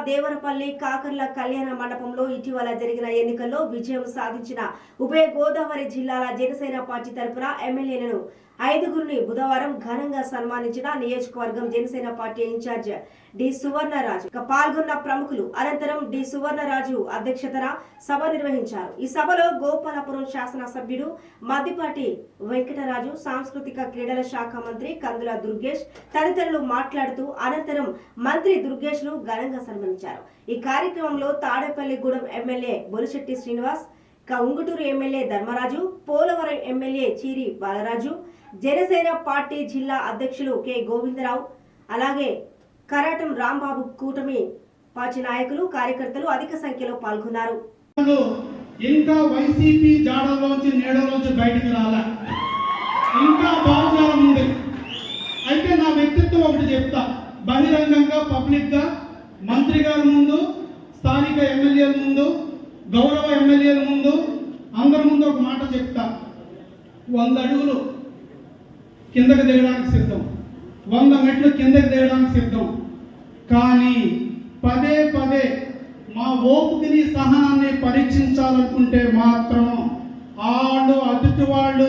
దేవరపల్లి కాకర్ల కళ్యాణ మండపంలో ఇటీవల జరిగిన ఎన్నికల్లో విజయం సాధించిన ఉభయ గోదావరి జిల్లాల జనసేన పార్టీ తరపున ఎమ్మెల్యేలను 5గురిని బుధవారం ఘనంగా సన్మానించిన నియోజకవర్గం Janasena party incharge D Suvarnaraju. పాల్గొన్న ప్రముఖులు అనంతరం డి సువర్ణరాజు అధ్యక్షతన సభ నిర్వహించారు. ఈ సభలో గోపాలపురం శాసన సభ్యుడు మద్దిపాటి వెంకటరాజు, సాంస్కృతిక క్రీడల శాఖ మంత్రి కందుల దుర్గేష్ తదితరులు మాట్లాడుతూ అనంతరం మంత్రి దుర్గేష్ ను ఘనంగా సన్మానించారు. ఈ కార్యక్రమంలో Tadepalligudem MLA Bolisetti Srinivas, Unguturu MLA Dharmaraju, Polavaram MLA Chirri Balaraju, Janasena party జిల్లా అధ్యక్షులు కె గోవిందరావు, అలాగే కరాటం రాంబాబు, కూటమి పార్టీ నాయకులు, కార్యకర్తలు అధిక సంఖ్యలో పాల్గొన్నారు. ఇంకా వైసీపీ జాడలోంచి నీడలోంచి బయటికి రాలా, ఇంకా బాగుండాలని ఉంది. అయితే నా వ్యక్తిత్వం ఒకటి చెప్తా, బహిరంగంగా పబ్లిక్ గా మంత్రి గారి ముందు, స్థానిక ఎమ్మెల్యేల ముందు, గౌరవ ఎమ్మెల్యేల ముందు, అందరి ముందు ఒక మాట చెప్తా. 100 అడుగులు కిందకి దిగడానికి సిద్ధం, 100 మెట్లు కిందకి దిగడానికి సిద్ధం. కానీ పదే పదే మా ఓపికని సహనాన్ని పరీక్షించాలనుకుంటే మాత్రం వాళ్ళు అదుటి వాళ్ళు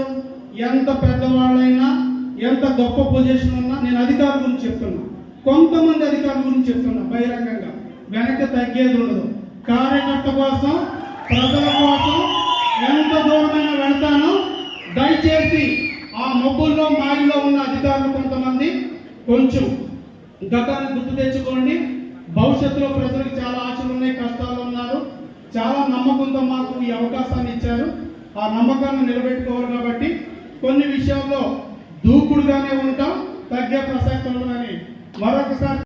ఎంత పెద్దవాళ్ళైనా, ఎంత గొప్ప పొజిషన్ ఉన్నా, నేను అధికారుల గురించి చెప్తున్నా, కొంతమంది అధికారుల గురించి చెప్తున్నా బహిరంగంగా, వెనక్కి తగ్గేది ఉండదు. కార్యకర్త కోసం, ప్రజల కోసం ఎంత దూరమైనా వెళ్తానో. దయచేసి ఆ మబ్బుల్లో మాయలో ఉన్న అధికారులు కొంతమంది కొంచెం గతాన్ని గుర్తు తెచ్చుకోండి. భవిష్యత్తులో ప్రజలకు చాలా ఆశలు ఉన్నాయి, కష్టాలు ఉన్నారు, చాలా నమ్మకంతో మాకు ఈ అవకాశాన్ని ఇచ్చారు. ఆ నమ్మకాన్ని నిలబెట్టుకోవాలి. కాబట్టి కొన్ని విషయాల్లో దూకుడుగానే ఉంటాం, తగ్గే ప్రసక్తి ఉండదని మరొకసారి